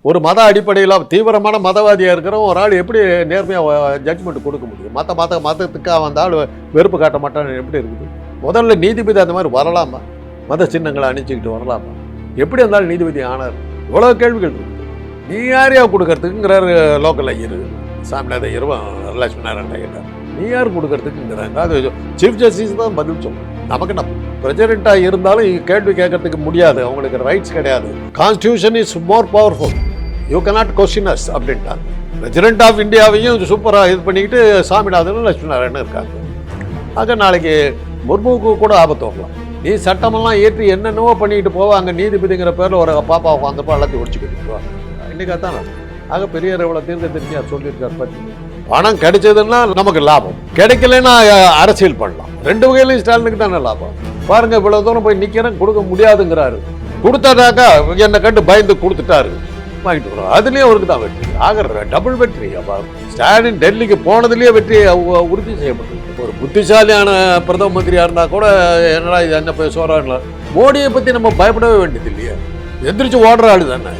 ஒரு மத அடிப்படையில் தீவிரமான மதவாதியாக இருக்கிற ஒரு ஆள் எப்படி நேர்மையாக ஜட்ஜ்மெண்ட் கொடுக்க முடியும்? மதத்துக்காக அந்த ஆள் வெறுப்பு காட்ட மாட்டான்னு எப்படி இருக்குது? முதல்ல நீதிபதி அந்த மாதிரி வரலாமா? மத சின்னங்களை அணிஞ்சிக்கிட்டு வரலாமா? எப்படி இருந்தாலும் நீதிபதி ஆனார்? இவ்வளோ கேள்விகள் இருக்குது. நீ யாரையா கொடுக்கறதுக்குங்கிறாரு லோக்கல் ஐயர், சாமிநாத ஐயர், லட்சுமி நாராயண ஐயர். நீ யார் கொடுக்கறதுக்குங்கிறாங்க? அது சீஃப் ஜஸ்டிஸ் தான் பதில் சொல்லணும். நமக்கு நம்ம பிரசிடெண்ட்டாக இருந்தாலும் கேள்வி கேட்கறதுக்கு முடியாது, அவங்களுக்கு ரைட்ஸ் கிடையாது. Constitution is more powerful, you cannot question us அப்படின்ட்டாங்க. பிரசிடென்ட் ஆஃப் இந்தியாவையும் சூப்பராக இது பண்ணிக்கிட்டு சாமிநாதனும் லட்சுமி நாராயணன் இருக்காங்க. ஆக நாளைக்கு முர்முவுக்கு கூட ஆபத்து வரலாம். நீ சட்டமெல்லாம் ஏற்றி என்னென்னவோ பண்ணிக்கிட்டு போவாங்க, நீதிபதிங்கிற பேரில் ஒரு பாப்பா உட்காந்துப்போ எல்லாத்தையும் ஒடிச்சுக்கிட்டு போவாங்க. இன்றைக்காக தான் ஆக பெரியார் எவ்வளோ தீர்க்க தெரிஞ்சார் சொல்லியிருக்கார். பற்றி பணம் கிடைச்சதுன்னா நமக்கு லாபம், கிடைக்கலன்னா அரசியல் பண்ணலாம். ரெண்டு வகையிலையும் ஸ்டாலினுக்கு தானே லாபம். பாருங்க, இவ்வளோ தூரம் போய் நிற்கிறேன், கொடுக்க முடியாதுங்கிறாரு. கொடுத்தாட்டாக்கா என்னை கண்டு பயந்து கொடுத்துட்டாரு, வாங்கிட்டு வரோம். அதுலேயே அவருக்கு தான் வெற்றி. ஆகிற டபுள் வெற்றி. அப்போ ஸ்டாலின் டெல்லிக்கு போனதுலேயே வெற்றி உறுதி செய்யப்பட்டிருக்கு. ஒரு புத்திசாலியான பிரதம மந்திரியாக இருந்தால் கூட என்னடா இது என்ன பேசுவாரான்னு, மோடியை பற்றி நம்ம பயப்படவே வேண்டியது இல்லையா? எந்திரிச்சு ஓடுற ஆள் தானே.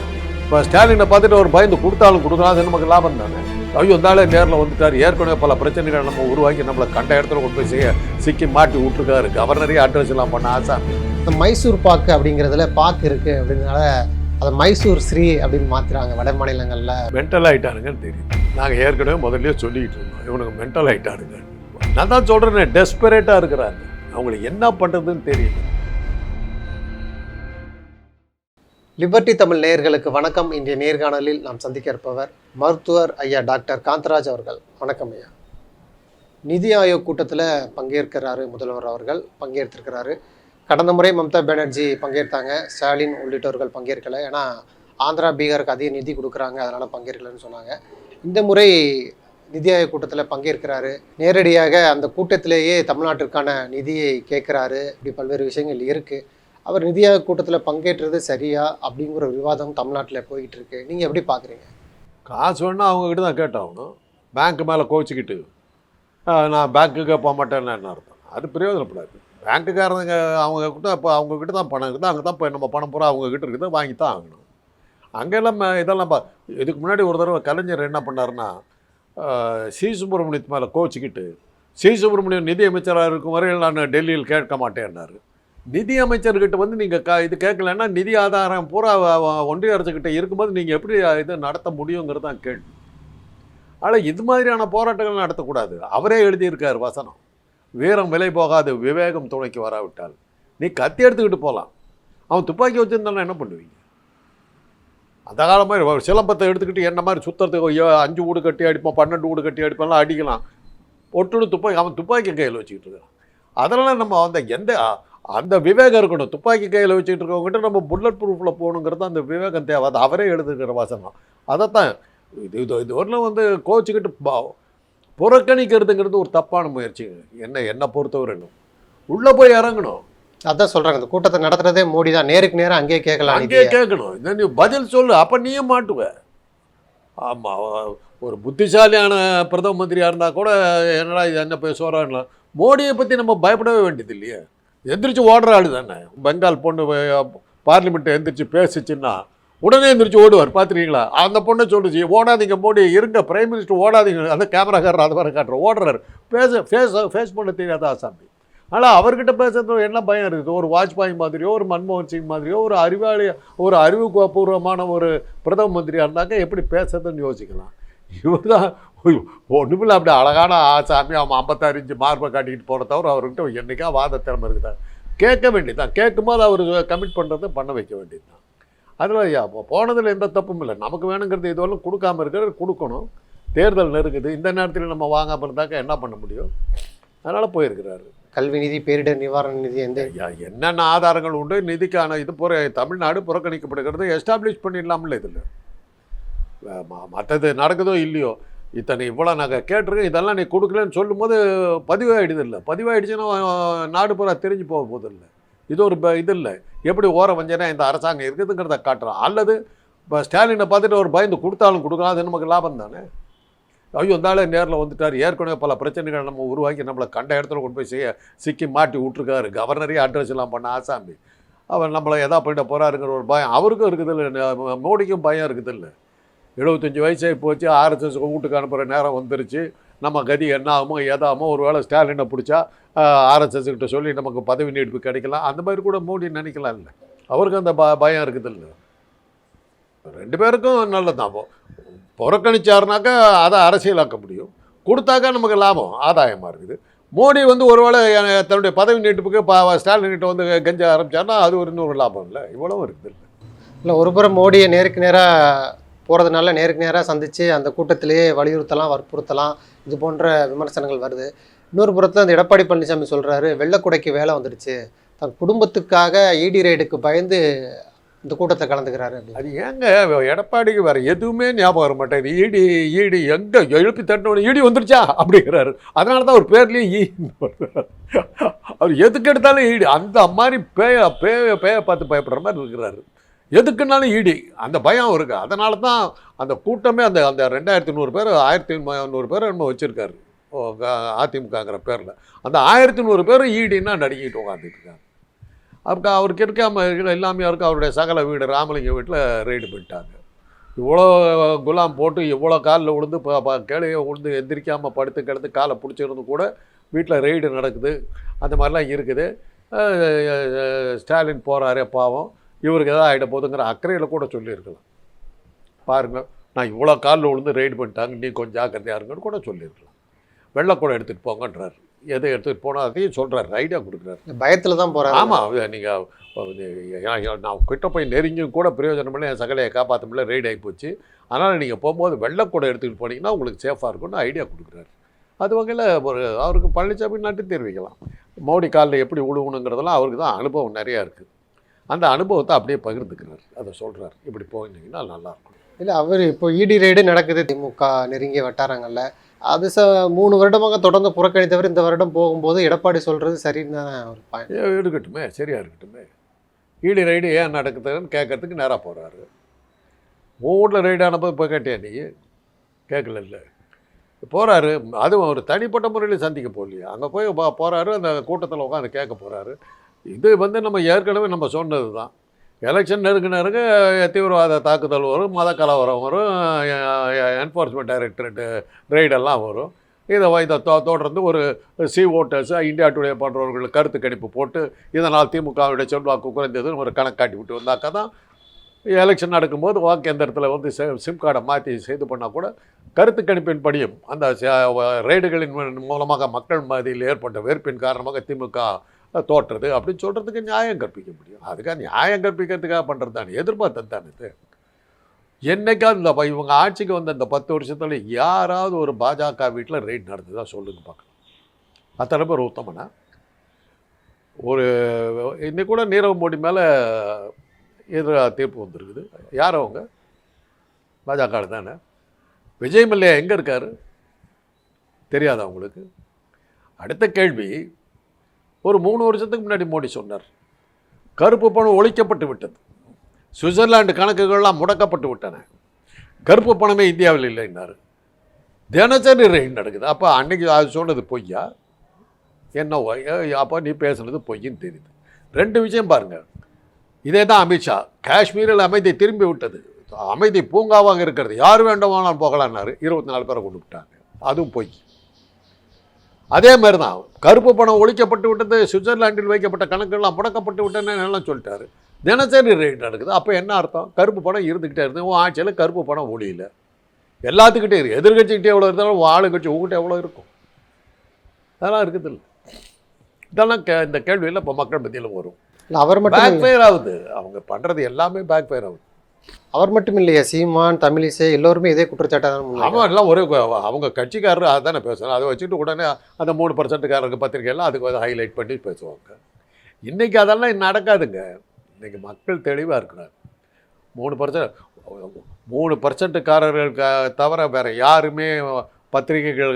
இப்போ ஸ்டாலினை பார்த்துட்டு ஒரு பயந்து கொடுத்தாலும் கொடுக்கலாம், அது நமக்கு லாபம் தானே. ஐயோ இருந்தாலே நேரில் வந்துட்டார், ஏற்கனவே பல பிரச்சனைகளை நம்ம உருவாக்கி நம்மளை கண்ட இடத்துல கொண்டு போய் சிக்கி மாட்டி விட்டுருக்காரு. கவர்னரே அட்ரஸ் எல்லாம் பண்ண ஆசாமி. இந்த மைசூர் பாக்கு அப்படிங்கிறதுல பாக்கு இருக்குது அப்படின்றனால அதை மைசூர் ஸ்ரீ அப்படின்னு மாற்றுறாங்க வட மாநிலங்களில். மென்டல் ஆகிட்டானுங்கன்னு தெரியும். நாங்கள் ஏற்கனவே முதல்லையே சொல்லிக்கிட்டு இருந்தோம், இவனுக்கு மென்டல் ஆகிட்டானுங்க. நான் தான் சொல்கிறேன், டெஸ்பரேட்டாக இருக்கிறாங்க, அவங்களுக்கு என்ன பண்ணுறதுன்னு தெரியல. லிபர்ட்டி தமிழ் நேயர்களுக்கு வணக்கம். இன்றைய நேர்காணலில் நாம் சந்திக்க இருப்பவர் மருத்துவர் ஐயா டாக்டர் காந்தராஜ் அவர்கள். வணக்கம் ஐயா. நிதி ஆயோக் கூட்டத்தில் பங்கேற்கிறாரு முதல்வர் அவர்கள், பங்கேற்றிருக்கிறாரு. கடந்த முறை மம்தா பானர்ஜி பங்கேற்றாங்க, ஸ்டாலின் உள்ளிட்டவர்கள் பங்கேற்கலை. ஏன்னா ஆந்திரா பீகாருக்கு அதிக நிதி கொடுக்குறாங்க, அதனால் பங்கேற்கலைன்னு சொன்னாங்க. இந்த முறை நிதி ஆயோக் கூட்டத்தில் பங்கேற்கிறாரு, நேரடியாக அந்த கூட்டத்திலேயே தமிழ்நாட்டிற்கான நிதியை கேட்குறாரு. இப்படி பல்வேறு விஷயங்கள் இருக்குது. அவர் நிதி ஆயோக் கூட்டத்தில் பங்கேற்றது சரியா அப்படிங்கிற ஒரு விவாதம் தமிழ்நாட்டில் போய்கிட்டு இருக்கு. நீங்கள் எப்படி பார்க்குறீங்க? காசு வேணால் அவங்கக்கிட்ட தான் கேட்டாகணும். பேங்க்கு மேலே கோச்சிக்கிட்டு நான் பேங்க்குக்கு போக மாட்டேன்னு என்ன அர்த்தம்? அது பிரயோஜனப்படாது. பேங்க்குக்காரங்க அவங்கக்கிட்ட இப்போ அவங்கக்கிட்ட தான் பணம் இருக்குது, அங்கே தான் இப்போ நம்ம பணம் பூரா அவங்கக்கிட்ட இருக்குது, வாங்கி தான் ஆகணும். அங்கெல்லாம் இதெல்லாம் இதுக்கு முன்னாடி ஒரு தடவை கலைஞர் என்ன பண்ணாருன்னா, சி சுப்பிரமணியத்து மேலே கோச்சிக்கிட்டு, சி சுப்பிரமணியம் நிதி அமைச்சராக இருக்கும் வரையில் நான் டெல்லியில் கேட்க மாட்டேன்னாரு. நிதி அமைச்சர்கிட்ட வந்து நீங்கள் இது கேட்கலன்னா நிதி ஆதாரம் பூரா ஒன்றிய அரசுக்கிட்ட இருக்கும்போது நீங்கள் எப்படி இது நடத்த முடியுங்கிறது தான் கேள்வி. ஆனால் இது மாதிரியான போராட்டங்கள் நடத்தக்கூடாது. அவரே எழுதியிருக்கார் வசனம், வீரம் விலை போகாது விவேகம் துணைக்கு வராவிட்டால். நீ கத்தி எடுத்துக்கிட்டு போகலாம், அவன் துப்பாக்கி வச்சுருந்தாலும் என்ன பண்ணுவீங்க? அந்த காலம் மாதிரி சிலம்பத்தை எடுத்துக்கிட்டு என்ன மாதிரி சுற்றுறதுக்கு 5 வீடு கட்டி அடிப்பான், 12 வீடு கட்டி அடிப்பான்லாம் அடிக்கலாம். ஒட்டுன்னு துப்பாக்கி, அவன் துப்பாக்கி கையில் வச்சுக்கிட்டு இருக்கான். அதனால் நம்ம அந்த விவேகம் இருக்கணும். துப்பாக்கி கையில் வச்சுக்கிட்டு இருக்கவங்ககிட்ட நம்ம புல்லட் ப்ரூஃபில் போகணுங்கிறது அந்த விவேகம் தேவை. அது அவரே எழுதுகிற வசனம். அதைத்தான் இது ஒன்றும் கோச்சிக்கிட்டு புறக்கணிக்கிறதுங்கிறது ஒரு தப்பான முயற்சி. என்னை பொறுத்தவரை உள்ளே போய் இறங்கணும். அதான் சொல்கிறாங்க, இந்த கூட்டத்தை நடத்துகிறதே மோடி தான். நேருக்கு நேரம் அங்கேயே கேட்கலாம், அங்கேயே கேட்கணும். இந்த நீ பதில் சொல்லு, அப்போ நீயும் மாட்டுவ. ஆமாம், ஒரு புத்திசாலியான பிரதம மந்திரியாக இருந்தால் கூட என்னடா இது என்ன பேசுவாரான்னு, மோடியை பற்றி நம்ம பயப்படவே வேண்டியது இல்லையே. எந்திரிச்சு ஓடுற ஆள் தானே. பெங்கால் பொண்ணு பார்லிமெண்ட்டை எந்திரிச்சு பேசிச்சுன்னா உடனே எந்திரிச்சு ஓடுவார், பார்த்துருக்கீங்களா? அந்த பொண்ணை சொல்லிச்சு, ஓடாதீங்க மோடி இருங்க, பிரைம் மினிஸ்டர் ஓடாதீங்க. அந்த கேமராக்காரர் அதை வர காட்டுற ஓடுறாரு. ஃபேஸ் பண்ண தெரியாத ஆசாமி. ஆனால் அவர்கிட்ட பேசுறது என்ன பயம் இருக்குது? ஒரு வாஜ்பாய் மாதிரியோ, ஒரு மன்மோகன் சிங் மாதிரியோ, ஒரு அறிவுபூர்வமான ஒரு பிரதம மந்திரியாக இருந்தாக்க எப்படி பேசுறதுன்னு யோசிக்கலாம். இவர் தான் ஒன்றுமில்ல, அப்படி அழகான ஆசாமி, அவன் 56 இன்ச்சு மார்பை காட்டிக்கிட்டு போகிற தவிர அவர்கிட்ட என்றைக்கா வாத திறமை இருக்குதா? கேட்க வேண்டியதுதான். கேட்கும்போது அவர் கமிட் பண்ணுறதை பண்ண வைக்க வேண்டியது தான். அதில் போனதில் எந்த தப்பும் இல்லை. நமக்கு வேணுங்கிறது இதுவரையும் கொடுக்காமல் இருக்கிறது கொடுக்கணும். தேர்தல் நெருங்குது, இந்த நேரத்தில் நம்ம வாங்காமல் இருந்தாக்க என்ன பண்ண முடியும்? அதனால் போயிருக்கிறாரு. கல்வி நிதி, பேரிடர் நிவாரண நிதி, என்னென்ன ஆதாரங்கள் உண்டு நிதிக்கான இது தமிழ்நாடு புறக்கணிக்கப்படுகிறது எஸ்டாப்ளிஷ் பண்ணிடலாம்ல. இதில் மற்றது நடக்குதோ இல்லையோ, இவ்வளோ நாங்கள் கேட்டிருக்கோம், இதெல்லாம் நீ கொடுக்கலன்னு சொல்லும்போது பதிவாகிடுது இல்லை. பதிவாகிடுச்சுன்னா நாடு பூரா தெரிஞ்சு போக போகுது இல்லை. இது ஒரு இது இல்லை. எப்படி ஓர வஞ்சனா இந்த அரசாங்கம் இருக்குதுங்கிறத காட்டுறோம். அல்லது இப்போ ஸ்டாலினை பார்த்துட்டு ஒரு பயந்து கொடுத்தாலும் கொடுக்கலாம், அது நமக்கு லாபம் தானே. ஐயோ இருந்தாலும் நேரில் வந்துட்டார், ஏற்கனவே பல பிரச்சனைகளை நம்ம உருவாக்கி நம்மளை கண்ட இடத்துல கொண்டு போய் சிக்கி மாட்டி விட்டுருக்காரு. கவர்னரே அட்ரஸ் எல்லாம் பண்ண ஆசாமி. அவர் நம்மளை எதா பண்ணிட போகிறாருங்கிற ஒரு பயம் அவருக்கும் இருக்குது இல்லை, மோடிக்கும் பயம் இருக்குது இல்லை. 75 வயசே போச்சு, ஆர்எஸ்எஸ் வீட்டுக்கு அனுப்புகிற நேரம் வந்துருச்சு, நம்ம கதி என்ன ஆகுமோ ஏதாமோ, ஒரு வேளை ஸ்டாலினை பிடிச்சா ஆர்எஸ்எஸ் கிட்ட சொல்லி நமக்கு பதவி நீடிப்பு கிடைக்கலாம், அந்த மாதிரி கூட மோடி நினைக்கலாம் இல்லை. அவருக்கு அந்த பயம் இருக்குது இல்லை. 2 பேருக்கும் நல்லதுதான். புறக்கணிச்சாருனாக்கா அதை அரசியலாக்க முடியும், கொடுத்தாக்கா நமக்கு லாபம் ஆதாயமாக இருக்குது. மோடி ஒருவேளை தன்னுடைய பதவி நீட்டிப்புக்கு ஸ்டாலின் கிட்ட கெஞ்ச ஆரம்பிச்சாருன்னா அது ஒரு இன்னொரு லாபம் இல்லை. இவ்வளவும் இருக்குது இல்லை. இல்லை, ஒரு புறம் மோடியை நேருக்கு நேராக போகிறதுனால நேருக்கு நேராக சந்தித்து அந்த கூட்டத்திலேயே வலியுறுத்தலாம், வற்புறுத்தலாம், இது போன்ற விமர்சனங்கள் வருது. இன்னொரு புறத்தில் அந்த எடப்பாடி பழனிசாமி சொல்கிறாரு, வெள்ளக்குடைக்கு வேலை வந்துடுச்சு, தன் குடும்பத்துக்காக இடி ரைடுக்கு பயந்து இந்த கூட்டத்தை கலந்துக்கிறாரு. அது ஏங்க எடப்பாடிக்கு வேறு எதுவுமே ஞாபகம் வர மாட்டேங்குது. ஈடி எங்கே எழுப்பி தட்டினோட ஈடி வந்துருச்சா அப்படிங்கிறாரு. அதனால தான் அவர் பேர்லேயே அவர் எதுக்கு எடுத்தாலும் ஈடி, அந்த மாதிரி பேய பார்த்து பயப்படுற மாதிரி இருக்கிறாரு. எதுக்குன்னாலும் ஈடி, அந்த பயம் இருக்கு. அதனால தான் அந்த கூட்டமே அந்த 2100 பேர் 1100 பேர் நம்ம வச்சுருக்காரு அதிமுகங்கிற பேரில். அந்த 1100 பேர் ஈடின்னா நடுங்கிட்டு உட்காந்துட்டு இருக்காங்க. அப்போ அவருக்கு இருக்காமல் எல்லாமே இருக்கு. அவருடைய சகல வீடு ராமலிங்க வீட்டில் ரெய்டு பண்ணிட்டாங்க. இவ்வளோ குலாம் போட்டு இவ்வளோ காலில் விழுந்து கேளையை விழுந்து எந்திரிக்காமல் படுத்து கிடந்து காலை பிடிச்சிருந்து கூட வீட்டில் ரெய்டு நடக்குது. அந்த மாதிரிலாம் இருக்குது. ஸ்டாலின் போகிறாரே பாவம், இவருக்கு எதாவது ஆகிட போதுங்கிற அக்கறையில் கூட சொல்லியிருக்கலாம். பாருங்கள், நான் இவ்வளோ காலில் விழுந்து ரெய்டு பண்ணிட்டாங்க, நீ கொஞ்சம் ஜாக்கிரதையாக இருங்கன்னு கூட சொல்லியிருக்கலாம். வெள்ளைக்கூடம் எடுத்துகிட்டு போங்கன்றார். எதை எடுத்துகிட்டு போனால் அதையும் சொல்கிறார், ஐடியா கொடுக்குறாரு. பயத்தில் தான் போகிறார். ஆமாம், நீங்கள் நான் கிட்ட போய் நெருங்கியும் கூட பிரயோஜனம் இல்லை, என் சகலையை காப்பாற்ற முடியல, ரெய்டு ஆகி போச்சு, அதனால் நீங்கள் போகும்போது வெள்ளைக்கூடம் எடுத்துகிட்டு போனீங்கன்னா உங்களுக்கு சேஃபாக இருக்கும்னு ஐடியா கொடுக்குறாரு. அது வகையில் அவருக்கு பழனிசாமி நன்றி தெரிவிக்கலாம். மோடி காலில் எப்படி விழுவணுங்கிறதெல்லாம் அவருக்கு தான் அனுபவம் நிறையா இருக்குது. அந்த அனுபவத்தை அப்படியே பகிர்ந்துக்கிறார், அதை சொல்கிறார், இப்படி போயிருந்தீங்கன்னா நல்லாயிருக்கும். இல்லை, அவர் இப்போ இடி ரைடு நடக்குது திமுக நெருங்கிய வட்டாரங்களில், அது 3 வருடமாக தொடர்ந்து புறக்கணித்தவர் இந்த வருடம் போகும்போது எடப்பாடி சொல்கிறது சரின்னு தான் ஒரு பாயிண்ட். இருக்கட்டுமே, சரியாக இருக்கட்டுமே. ஈடி ரைடு ஏன் நடக்குதுன்னு கேட்கறதுக்கு நேராக போகிறாரு. ஊரில் ரைடு ஆனப்போ போய் கேட்டியா நீ? கேட்கல இல்லை, போகிறாரு. அதுவும் ஒரு தனிப்பட்ட முறையில் சந்திக்க போகலையா, அங்கே போய் போகிறாரு, அந்த கூட்டத்தில் உட்காந்து கேட்க போகிறாரு. இது நம்ம ஏற்கனவே நம்ம சொன்னது தான். எலெக்ஷன் நெருங்க தீவிரவாத தாக்குதல் வரும், மத கலவரம் வரும், என்ஃபோர்ஸ்மெண்ட் டைரக்டரேட்டு ரெய்டெல்லாம் வரும். இதை தொடர்ந்து ஒரு ஓட்டர்ஸ் இந்தியா டுடே போன்றவர்கள் கருத்து கணிப்பு போட்டு இதனால் திமுகவுடைய செல்வாக்கு குறைந்ததுன்னு ஒரு கணக்கு காட்டி விட்டு வந்தாக்கா தான் எலெக்ஷன் நடக்கும்போது வாக்கு எந்திரத்தில் சிம் கார்டை மாற்றி செய்து பண்ணால் கூட கருத்து கணிப்பின் படியும் அந்த ரெய்டுகளின் மூலமாக மக்கள் மத்தியில் ஏற்பட்ட வெறுப்பின் காரணமாக திமுக தோற்றுறது அப்படின்னு சொல்கிறதுக்கு நியாயம் கற்பிக்க முடியும். அதுக்காக நியாயம் கற்பிக்கிறதுக்காக பண்ணுறது தானே, எதிர்பார்த்தது தானே இது. என்னைக்காவது இவங்க ஆட்சிக்கு வந்த இந்த 10 வருஷத்தில் யாராவது ஒரு பாஜக வீட்டில் ரெய்ட் நடந்ததா சொல்லுங்க பார்க்கலாம். அத்தனை பேர் உத்தமனா? ஒரு இன்னைக்கு கூட நீரவ் மோடி மேலே எதிராக தீர்ப்பு வந்திருக்குது. யார் அவங்க? பாஜக தானே. விஜய் மல்லையா எங்கே இருக்கார் தெரியாதா உங்களுக்கு? அடுத்த கேள்வி, ஒரு 3 வருஷத்துக்கு முன்னாடி மோடி சொன்னார், கருப்பு பணம் ஒழிக்கப்பட்டு விட்டது, சுவிட்சர்லாண்டு கணக்குகள்லாம் முடக்கப்பட்டு விட்டன, கருப்பு பணமே இந்தியாவில் இல்லைன்னாரு. தினசரி ரெய்டு நடக்குது. அப்போ அன்னைக்கு அது சொன்னது பொய்யா? என்ன அப்போ நீ பேசுனது பொய்ன்னு தெரியுது. 2 விஷயம் பாருங்கள். இதே தான் அமித்ஷா, காஷ்மீரில் அமைதி திரும்பி விட்டது, அமைதி பூங்காவாக இருக்கிறது, யார் வேண்டுமானாலும் போகலான்னாரு, 24 பேரை கொண்டு விட்டாங்க, அதுவும் பொய். அதே மாதிரி தான் கருப்பு பணம் ஒழிக்கப்பட்டு விட்டது, சுவிட்சர்லாண்டில் வைக்கப்பட்ட கணக்கெல்லாம் முடக்கப்பட்டு விட்டேன்னு எல்லாம் சொல்லிட்டாரு. தினசரி ரேட் நடக்குது. அப்போ என்ன அர்த்தம்? கருப்பு பணம் இருந்துக்கிட்டே இருந்து உன் ஆட்சியில் கருப்பு பணம் ஒழியல. எல்லாத்துக்கிட்டே இருக்குது. எதிர்கட்சிக்கிட்டே எவ்வளோ இருந்தாலும் ஆளுங்கட்சி உங்ககிட்ட எவ்வளோ இருக்கும்? அதெல்லாம் இருக்குது இல்லை. இதெல்லாம் இந்த கேள்வியில் இப்போ மக்கள் மத்தியில் வரும். இல்லை, அவர் மட்டும் பேக் ஃபயர் ஆகுது. அவங்க பண்ணுறது எல்லாமே பேக் ஃபயர் ஆகுது. அவர் மட்டும் இல்லையா, சீமான், தமிழிசை எல்லோருமே இதே குற்றச்சாட்டாக தான். ஆமாம், எல்லாம் ஒரே அவங்க கட்சிக்காரர் அதுதானே பேசுகிறாங்க. அதை வச்சுட்டு உடனே அந்த 3% பத்திரிகையெல்லாம் அதுக்கு ஹைலைட் பண்ணி பேசுவாங்க. இன்றைக்கி அதெல்லாம் நடக்காதுங்க. இன்றைக்கி மக்கள் தெளிவாக இருக்கிறார். 3%காரர்கள் தவிர வேறு யாருமே பத்திரிகைகள்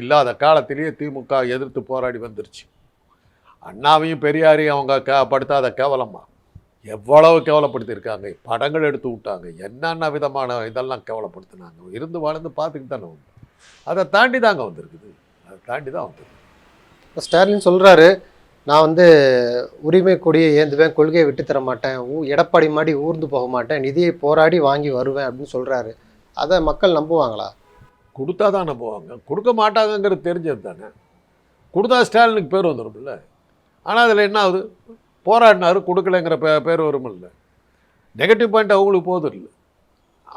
இல்லாத காலத்திலேயே திமுக எதிர்த்து போராடி வந்துருச்சு. அண்ணாவையும் பெரியாரையும் அவங்க படுத்தாத கேவலமா எவ்வளவு கேவலப்படுத்தியிருக்காங்க. படங்கள் எடுத்து விட்டாங்க, என்னென்ன விதமான இதெல்லாம் கேவலப்படுத்தினாங்க. இருந்து வாழ்ந்து பார்த்துக்கிட்டு தானே உண்டு. அதை தாண்டி தாங்க வந்திருக்குது. அதை தாண்டி தான் வந்துருக்கு. ஸ்டாலின் சொல்கிறாரு, நான் வந்து உரிமை கொடியை ஏந்துவேன், கொள்கையை விட்டு தர மாட்டேன், எடப்பாடி மாடி ஊர்ந்து போக மாட்டேன், நிதியை போராடி வாங்கி வருவேன் அப்படின்னு சொல்கிறாரு. அதை மக்கள் நம்புவாங்களா? கொடுத்தா தான் நம்புவாங்க. கொடுக்க மாட்டாங்கங்கிறது தெரிஞ்சது தானே. கொடுத்தா ஸ்டாலினுக்கு பேர் வந்துடும்ல. ஆனால் அதில் என்ன ஆகுது, போராடினாரு கொடுக்கலைங்கிற பேர் வரும் இல்லை. நெகட்டிவ் பாயிண்ட் அவங்களுக்கு போதும் இல்லை.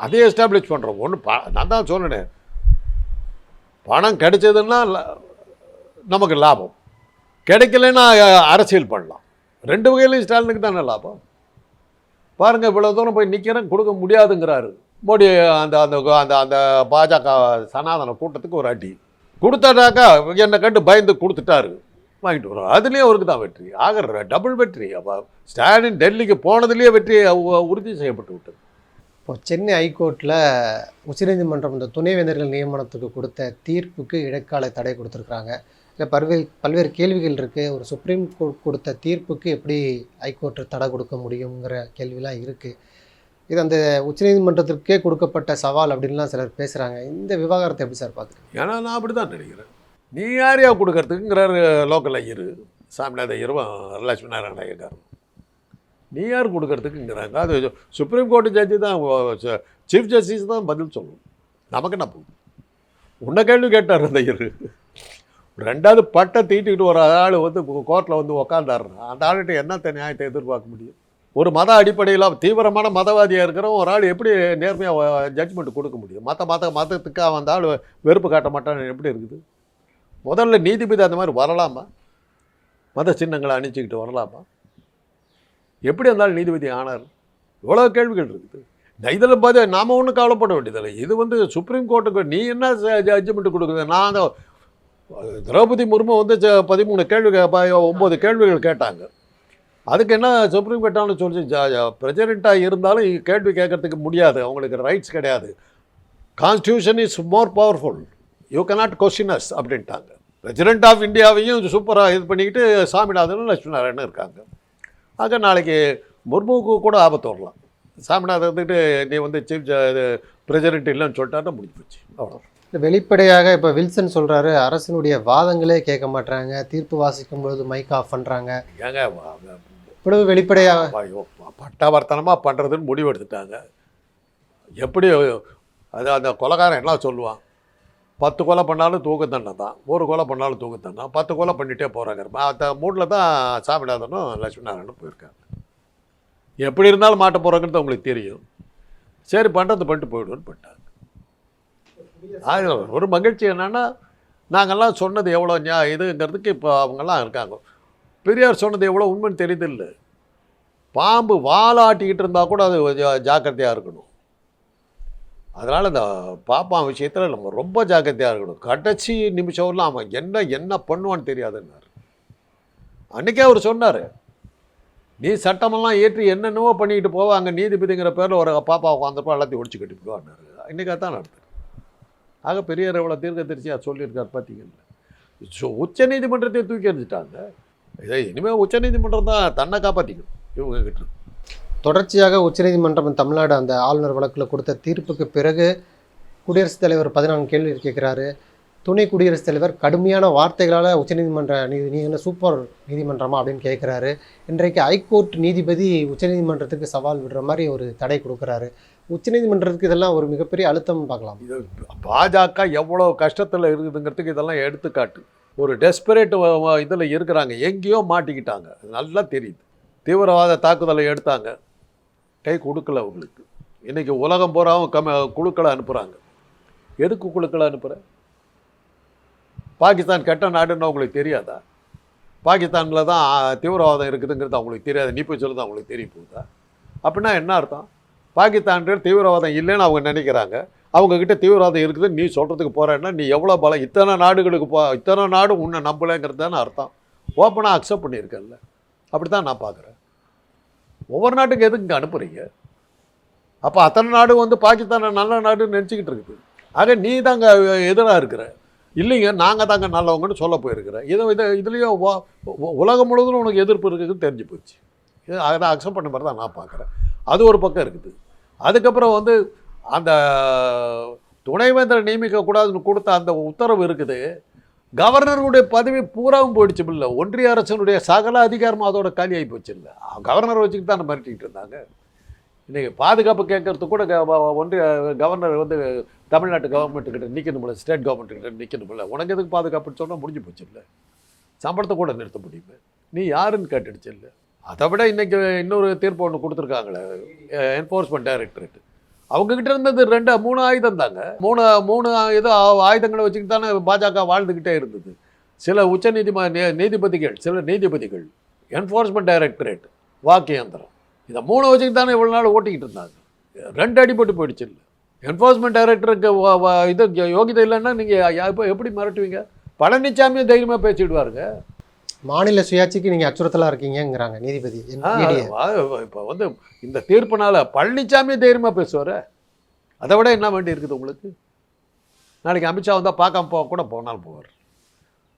அதே எஸ்டாப்ளிஷ் பண்ணுறோம். நான் தான் சொன்னேன், பணம் கிடைச்சதுன்னா நமக்கு லாபம், கிடைக்கலன்னா அரசியல் பண்ணலாம். ரெண்டு வகையிலையும் ஸ்டாலினுக்கு தானே லாபம். பாருங்கள், இவ்வளோ தூரம் போய் நிற்கிறேன், கொடுக்க முடியாதுங்கிறாரு மோடி. அந்த அந்த அந்த அந்த பாஜக சனாதன கூட்டத்துக்கு ஒரு அடி கொடுத்தாட்டாக்கா என்னை கண்டு பயந்து கொடுத்துட்டாரு, வாங்கிட்டு வரோம். அதுலேயே அவருக்கு தான் வெற்றி ஆகிற, டபுள் வெற்றி. அப்போ ஸ்டாலின் டெல்லிக்கு போனதுலேயே வெற்றி உறுதி செய்யப்பட்டு விட்டது. இப்போ சென்னை ஹைகோர்ட்டில் உச்சநீதிமன்றம் இந்த துணைவேந்தர்கள் நியமனத்துக்கு கொடுத்த தீர்ப்புக்கு இடைக்கால தடை கொடுத்துருக்குறாங்க. இல்லை பல்வேறு கேள்விகள் இருக்குது. ஒரு சுப்ரீம் கோர்ட் கொடுத்த தீர்ப்புக்கு எப்படி ஹைகோர்ட்டு தடை கொடுக்க முடியுங்கிற கேள்விலாம் இருக்குது. இது அந்த உச்சநீதிமன்றத்திற்கே கொடுக்கப்பட்ட சவால் அப்படின்லாம் சிலர் பேசுகிறாங்க. இந்த விவகாரத்தை எப்படி சார் பார்க்குறீங்க? ஏன்னா நான் அப்படி தான் நினைக்கிறேன். நீ யாரையா கொடுக்கறதுக்குங்கிறார் லோக்கல் ஐயர், சாமிநாத ஐயரும் லட்சுமி நாராயண ஐயக்காரும். நீ யார் கொடுக்கறதுக்குங்கிறாங்க. அது சுப்ரீம் கோர்ட்டு ஜட்ஜி தான், சீஃப் ஜஸ்டிஸ் தான் பதில் சொல்லணும். நமக்கு என்ன போகுது? உன்னை கேள்வி கேட்டார் அந்த ஐயர். ரெண்டாவது பட்டை தீட்டிக்கிட்டு ஒரு ஆள் வந்து கோர்ட்டில் வந்து உக்காந்தாருன்னா அந்த ஆள்கிட்ட என்னத்த நியாயத்தை எதிர்பார்க்க முடியும்? ஒரு மத அடிப்படையில் தீவிரமான மதவாதியாக இருக்கிறவன் ஒரு ஆள் எப்படி நேர்மையாக ஜட்ஜ்மெண்ட் கொடுக்க முடியும்? மதத்துக்காக அந்த ஆள் வெறுப்பு காட்ட மாட்டான்னு எப்படி இருக்குது? முதல்ல நீதிபதி அந்த மாதிரி வரலாமா? மத சின்னங்களை அணிச்சிக்கிட்டு வரலாமா? எப்படி இருந்தாலும் நீதிபதி ஆனார்? இவ்வளோ கேள்விகள் இருக்குது. இதில் பார்த்து நாம் ஒன்றும் கவலைப்பட வேண்டியதில்லை. இது வந்து சுப்ரீம் கோர்ட்டுக்கு நீ என்ன ஜட்ஜ்மெண்ட் கொடுக்குறது? நான் அந்த திரௌபதி முர்மு வந்து 13 கேள்விகள் 9 கேள்விகள் கேட்டாங்க. அதுக்கு என்ன சுப்ரீம் கோர்ட்டானு சொல்லி பிரசிடெண்ட்டாக இருந்தாலும் கேள்வி கேட்கறதுக்கு முடியாது, அவங்களுக்கு ரைட்ஸ் கிடையாது. Constitution is more powerful, you cannot question us அப்படின்ட்டாங்க. பிரசிடெண்ட் ஆஃப் இந்தியாவையும் சூப்பராக இது பண்ணிக்கிட்டு சாமிநாதனும் லட்சுமி நாராயணனும் இருக்காங்க. ஆக நாளைக்கு முர்முவுக்கு கூட ஆபத்து வரலாம். சாமிநாதன் வந்துட்டு நீ வந்து சீஃப் பிரசிடெண்ட் இல்லைன்னு சொல்லிட்டாருன்னா முடிஞ்சு போச்சு, அவ்வளோ. வெளிப்படையாக இப்போ வில்சன் சொல்கிறாரு, அரசினுடைய வாதங்களே கேட்க மாட்டாங்க, தீர்ப்பு வாசிக்கும்போது மைக் ஆஃப் பண்ணுறாங்க. ஏங்க இவ்வளவு வெளிப்படையாக பட்டாவர்த்தனமாக பண்ணுறதுன்னு முடிவு எடுத்துட்டாங்க. எப்படி அது அந்த கொலைகாரன் எல்லாம் சொல்லுவான், 10 கொலை பண்ணாலும் தூக்கு தண்டனை தான், 1 கொலை பண்ணாலும் தூக்கு தண்டனை, 10 கொலை பண்ணிகிட்டே போகிறாங்க. அந்த மூடில் தான் சாமிநாதனும் லட்சுமி நாராயணனும் போயிருக்காங்க. எப்படி இருந்தாலும் மாட்ட போகிறாங்கன்னு உங்களுக்கு தெரியும். சரி பண்ணுறது பண்ணிட்டு போயிடுவோன்னு பண்ணிட்டாங்க. ஒரு மகிழ்ச்சி என்னென்னா, நாங்கள்லாம் சொன்னது எவ்வளோ இதுங்கிறதுக்கு இப்போ அவங்கெல்லாம் இருக்காங்க. பெரியார் சொன்னது எவ்வளோ உண்மைன்னு தெரியுதில்ல. பாம்பு வாலாட்டிக்கிட்டு இருந்தால் கூட அது ஜாக்கிரதையாக இருக்கணும். அதனால் இந்த பாப்பான் விஷயத்தில் நம்ம ரொம்ப ஜாக்கிரதையாக இருக்கணும். கடைசி நிமிஷம்லாம் அவன் என்ன பண்ணுவான்னு தெரியாதுன்னார். அன்றைக்கே அவர் சொன்னார், நீ சட்டமெல்லாம் ஏற்றி என்னென்னவோ பண்ணிக்கிட்டு போவ, அங்கே நீதிபதிங்கிற பேரில் ஒரு பாப்பா உட்காந்துருப்பா, எல்லாத்தையும் ஒடிச்சு கட்டிவிடுவான்னாரு. இன்றைக்காக தான் நடத்துது. ஆக பெரியார் எவ்வளோ தீர்க்கதரிசியாக சொல்லியிருக்கார் பார்த்தீங்கன்னா. உச்ச நீதிமன்றத்தை தூக்கி எறிஞ்சிட்டாங்க. இதை இனிமேல் உச்ச நீதிமன்றம் தான் தன்னை காப்பாற்றிக்கணும் இவங்க கிட்ட. தொடர்ச்சியாக உச்சநீதிமன்றம் தமிழ்நாடு அந்த ஆளுநர் வழக்கில் கொடுத்த தீர்ப்புக்கு பிறகு குடியரசுத் தலைவர் 14 கேள்வி கேட்குறாரு. துணை குடியரசுத் தலைவர் கடுமையான வார்த்தைகளால் உச்சநீதிமன்ற நீ என்ன சூப்பர் நீதிமன்றமா அப்படின்னு கேட்குறாரு. இன்றைக்கு ஹைகோர்ட் நீதிபதி உச்சநீதிமன்றத்துக்கு சவால் விடுற மாதிரி ஒரு தடை கொடுக்குறாரு. உச்சநீதிமன்றத்துக்கு இதெல்லாம் ஒரு மிகப்பெரிய அழுத்தம் பார்க்கலாம். இது பாஜக எவ்வளோ கஷ்டத்தில் இருக்குதுங்கிறதுக்கு இதெல்லாம் எடுத்துக்காட்டு. ஒரு டெஸ்பரேட் இதில் இருக்கிறாங்க, எங்கேயோ மாட்டிக்கிட்டாங்க, நல்லா தெரியுது. தீவிரவாத தாக்குதலை எடுத்தாங்க, கை கொடுக்கல அவங்களுக்கு. இன்றைக்கி உலகம் பூராவும் குழுக்களை அனுப்புகிறாங்க. எதுக்கு குழுக்களை அனுப்புகிற? பாகிஸ்தான் கெட்ட நாடுன்னு அவங்களுக்கு தெரியாதா? பாகிஸ்தானில் தான் தீவிரவாதம் இருக்குதுங்கிறது அவங்களுக்கு தெரியாது, நீ போய் சொல்லுறது அவங்களுக்கு தெரிய போகுதா? அப்படின்னா என்ன அர்த்தம்? பாகிஸ்தான்கிட்ட தீவிரவாதம் இல்லைன்னு அவங்க நினைக்கிறாங்க, அவங்கக்கிட்ட தீவிரவாதம் இருக்குதுன்னு நீ சொல்கிறதுக்கு போகிறேன்னா நீ எவ்வளோ பலம். இத்தனை நாடுகளுக்கு இத்தனை நாடு உன்னை நம்பலைங்கிறது தானே அர்த்தம். ஓப்பனாக அக்செப்ட் பண்ணியிருக்கேன்ல. அப்படி தான் நான் பார்க்குறேன். ஒவ்வொரு நாட்டுக்கு எதுக்கு இங்கே அனுப்புகிறீங்க? அப்போ அத்தனை நாடு வந்து பாகிஸ்தானை நல்ல நாடுன்னு நினச்சிக்கிட்டு இருக்குது. ஆக நீ தாங்க எதிராக இருக்கிற. இல்லைங்க நாங்கள் தாங்க நல்லவங்கன்னு சொல்ல போயிருக்கிறேன். இதுலேயோ உலகம் முழுவதும் உனக்கு எதிர்ப்பு இருக்குதுன்னு தெரிஞ்சு போச்சு. அதை அக்செப்ட் பண்ண மாதிரி தான் நான் பார்க்குறேன். அது ஒரு பக்கம் இருக்குது. அதுக்கப்புறம் வந்து அந்த துணைவேந்தரை நியமிக்கக்கூடாதுன்னு கொடுத்த அந்த உத்தரவு இருக்குது. கவர்னருடைய பதவி பூராவும் போயிடுச்சு இல்லை, ஒன்றிய அரசனுடைய சகல அதிகாரமும் அதோட காலியாகி போச்சு இல்லை. கவர்னர் வச்சுக்கிட்டு தான் மிரட்டிக்கிட்டு இருந்தாங்க. இன்றைக்கி பாதுகாப்பு கேட்கறதுக்கு கூட ஒன்றிய கவர்னர் வந்து தமிழ்நாட்டு கவர்மெண்ட்டுக்கிட்ட நிற்கணும்ல, ஸ்டேட் கவர்மெண்ட்டுக்கிட்ட நிற்கணும்ல. உனக்கு எதுக்கு பாதுகாப்புன்னு சொன்னால் முடிஞ்சு போச்சு இல்லை, சம்பளத்தை கூட நிறுத்த முடியுமே. நீ யாருன்னு கேட்டுடுச்சு இல்லை. அதை விட இன்றைக்கி இன்னொரு தீர்ப்பு ஒன்று கொடுத்துருக்காங்களே என்ஃபோர்ஸ்மெண்ட் டைரக்டரேட். அவங்கக்கிட்ட இருந்தது 2-3 ஆயுதம் தாங்க. மூணு ஏதோ ஆயுதங்களை வச்சுக்கிட்டு தானே பாஜக வாழ்ந்துக்கிட்டே இருந்தது. சில நீதிபதிகள் என்ஃபோர்ஸ்மெண்ட் டைரக்டரேட் வாக்கு இயந்திரம், இதை 3 வச்சுக்கிட்டு தானே இவ்வளோ நாள் ஓட்டிக்கிட்டு இருந்தாங்க. 2 அடிபட்டு போயிடுச்சு இல்லை. என்ஃபோர்ஸ்மெண்ட் டைரக்டருக்கு இது யோகிதை இல்லைன்னா நீங்கள் இப்போ எப்படி மிரட்டுவீங்க? பழனிசாமியும் தைரியமாக பேசிடுவாருங்க. மாநில சுயாட்சிக்கு நீங்கள் அச்சுறுத்தலாக இருக்கீங்கிறாங்க நீதிபதி. இப்போ வந்து இந்த தீர்ப்புனால பழனிசாமியே தைரியமாக பேசுவார். அதை விட என்ன வேண்டி இருக்குது உங்களுக்கு? நாளைக்கு அமித்ஷா வந்தால் பார்க்காம கூட போனாலும் போவார்.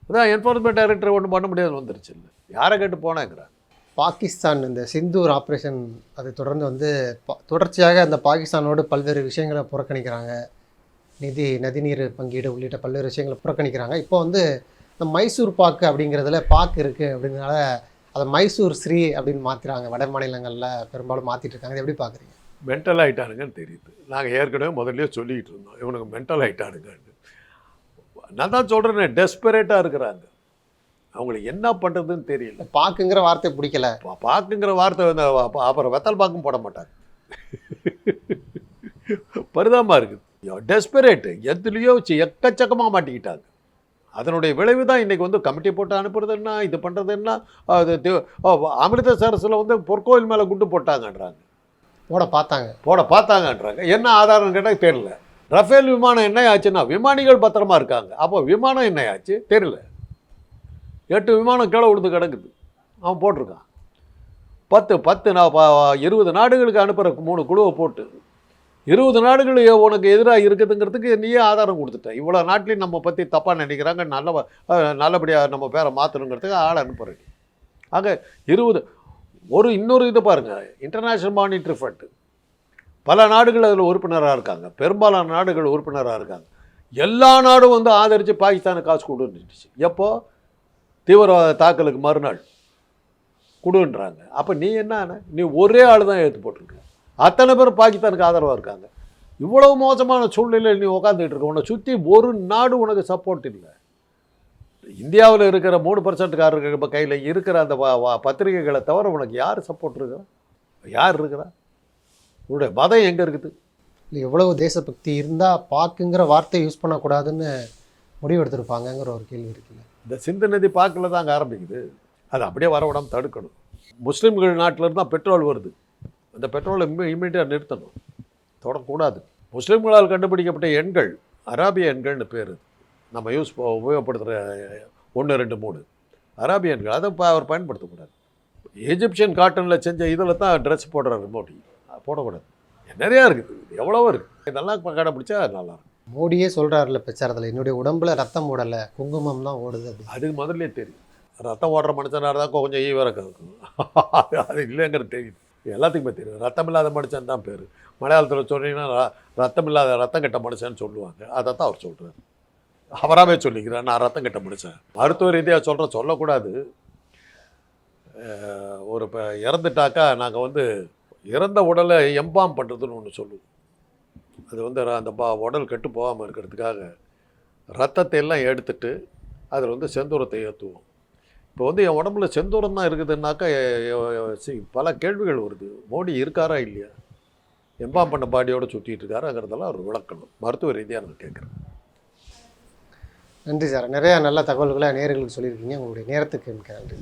அதான் என்ஃபோர்ஸ்மெண்ட் டைரக்டர் ஒன்றும் பண்ண முடியாது வந்துருச்சு இல்லை, யாரை கேட்டு போனாங்கிறாங்க. பாகிஸ்தான் இந்த சிந்தூர் ஆப்ரேஷன் அதை தொடர்ந்து வந்து தொடர்ச்சியாக அந்த பாகிஸ்தானோடு பல்வேறு விஷயங்களை புறக்கணிக்கிறாங்க. நதிநீர் பங்கீடு உள்ளிட்ட பல்வேறு விஷயங்களை புறக்கணிக்கிறாங்க. இப்போ வந்து இந்த மைசூர் பாக்கு அப்படிங்கிறதுல பாக்கு இருக்குது அப்படிங்கிறனால அதை மைசூர் ஸ்ரீ அப்படின்னு மாற்றுறாங்க. வட மாநிலங்களில் பெரும்பாலும் மாற்றிட்டு இருக்காங்க. எப்படி பார்க்குறீங்க? மென்டல் ஆகிட்டானுங்கன்னு தெரியுது. நாங்கள் ஏற்கனவே முதல்ல சொல்லிக்கிட்டு இருந்தோம் இவனுக்கு மென்டல் ஆகிட்டானுங்கன்னு. நான் தான் சொல்கிறேன்னே, டெஸ்பரேட்டாக இருக்கிறாங்க. அவங்களுக்கு என்ன பண்ணுறதுன்னு தெரியல. பாக்குங்கிற வார்த்தை பிடிக்கல. பாக்குங்கிற வார்த்தை வந்து அப்புறம் வெத்தல் பாக்கும் போட மாட்டாங்க. பரிதாபமாக இருக்குது. டெஸ்பரேட்டு எதுலேயோ எக்கச்சக்கமாக மாட்டிக்கிட்டாங்க. அதனுடைய விளைவு தான் இன்றைக்கி வந்து கமிட்டி போட்டு அனுப்புறதுன்னா இது பண்ணுறதுன்னா அது அமிர்தசரஸில் வந்து பொற்கோயில் மேலே குண்டு போட்டாங்கன்றாங்க, போட பார்த்தாங்கன்றாங்க. என்ன ஆதாரம் கேட்டால் தெரியல. ரஃபேல் விமானம் என்ன ஆச்சுன்னா விமானிகள் பத்திரமா இருக்காங்க, அப்போ விமானம் என்ன ஆச்சு தெரியல. 8 விமானம் கீழே விழுந்து கிடக்குது, அவன் போட்டிருக்கான். 20 நாடுகளுக்கு அனுப்புகிற 3 குழுவை போட்டு 20 நாடுகள் உனக்கு எதிராக இருக்குதுங்கிறதுக்கு நீயே ஆதாரம் கொடுத்துட்டேன். இவ்வளோ நாட்டிலையும் நம்ம பற்றி தப்பாக நினைக்கிறாங்க, நல்லபடியாக நம்ம பேரை மாற்றணுங்கிறதுக்கு ஆள் அனுப்புகிறேன். ஆக இன்னொரு இது பாருங்கள், இன்டர்நேஷ்னல் மானிட்டரி ஃபண்ட் பல நாடுகள் அதில் உறுப்பினராக இருக்காங்க, பெரும்பாலான நாடுகள் உறுப்பினராக இருக்காங்க. எல்லா நாடும் வந்து ஆதரித்து பாகிஸ்தானுக்கு காசு கொடுத்துச்சு. எப்போ? தீவிரவாத தாக்கலுக்கு மறுநாள் கொடுன்றாங்க. அப்போ நீ என்ன, நீ ஒரே ஆள் தான் ஏற்று போட்டிருக்க, அத்தனை பேர் பாகிஸ்தானுக்கு ஆதரவாக இருக்காங்க. இவ்வளவு மோசமான சூழ்நிலையில் நீ உட்காந்துக்கிட்டு இருக்க, உன்னை சுற்றி ஒரு நாடு உனக்கு சப்போர்ட் இல்லை. இந்தியாவில் இருக்கிற 3%காரர்கள் இப்போ கையில் இருக்கிற அந்த பத்திரிகைகளை தவிர உனக்கு யார் சப்போர்ட் இருக்கிறா? யார் இருக்கிறா? உன்னுடைய மதம் எங்கே இருக்குது? இல்லை, எவ்வளவு தேசபக்தி இருந்தால் பாக்குங்கிற வார்த்தை யூஸ் பண்ணக்கூடாதுன்னு முடிவெடுத்திருப்பாங்கங்கிற ஒரு கேள்வி இருக்குல்ல. இந்த சிந்து நதி பாக்கில் தான் அங்கே ஆரம்பிக்குது. அது அப்படியே வர விடாமல் தடுக்கணும். முஸ்லீம்கள் நாட்டிலேருந்து தான் பெட்ரோல் வருது, அந்த பெட்ரோலை இம்மீடியட்டாக நிறுத்தணும், தொடக்கூடாது. முஸ்லீம்களால் கண்டுபிடிக்கப்பட்ட எண்கள் அராபிய எண்கள்னு பேர், நம்ம உபயோகப்படுத்துகிற 1, 2, 3 அராபிய எண்கள், அதை அவர் பயன்படுத்தக்கூடாது. எஜிப்சியன் காட்டனில் செஞ்ச இதில் தான் ட்ரெஸ் போடுறாரு மோடி, போடக்கூடாது. நிறையா இருக்குது, எவ்வளவோ இருக்குது. இதெல்லாம் கடைப்பிடிச்சா நல்லாயிருக்கும். மோடியே சொல்கிறாருல பிரச்சாரத்தில், என்னுடைய உடம்புல ரத்தம் ஓடலை, குங்குமம் தான் ஓடுது. அதுக்கு முதல்லே தெரியும், ரத்தம் ஓடுற மனுஷனாக தான் கொஞ்சம் ஈவரக்கம் இருக்கும். அது இல்லைங்கிறது தெரியுது, எல்லாத்துக்குமே தெரியும். ரத்தம் இல்லாத மனுஷன் தான் பேர். மலையாளத்தில் சொன்னீங்கன்னா ரத்தம் கெட்ட மனுஷன்னு சொல்லுவாங்க. அதை தான் அவர் சொல்கிறார், அவராகவே சொல்லிக்கிறார், நான் ரத்தம் கெட்ட மனுஷன். மருத்துவ ரீதியாக சொல்லக்கூடாது. ஒரு இப்போ இறந்துட்டாக்கா நாங்கள் வந்து இறந்த உடலை எம்பாம் பண்ணுறதுன்னு ஒன்று சொல்லுவோம். அது வந்து அந்த உடல் கெட்டு போகாமல் இருக்கிறதுக்காக ரத்தத்தை எல்லாம் எடுத்துட்டு அதில் வந்து செந்தூரத்தை ஏற்றுவோம். இப்போ வந்து என் உடம்புல செந்தூரம் தான் இருக்குதுன்னாக்கா பல கேள்விகள் வருது. மோடி இருக்காரா இல்லையா, எம்பாம் பண்ண பாடியோடு சுற்றிட்டு இருக்காருங்கிறதெல்லாம் அவர் விளக்கணும். மருத்துவ ரீதியாக நான் கேட்குறேன். நன்றி சார், நிறையா நல்ல தகவல்களை நேயர்களுக்கு சொல்லியிருக்கீங்க. உங்களுடைய நேரத்துக்கு மிக்க நன்றி.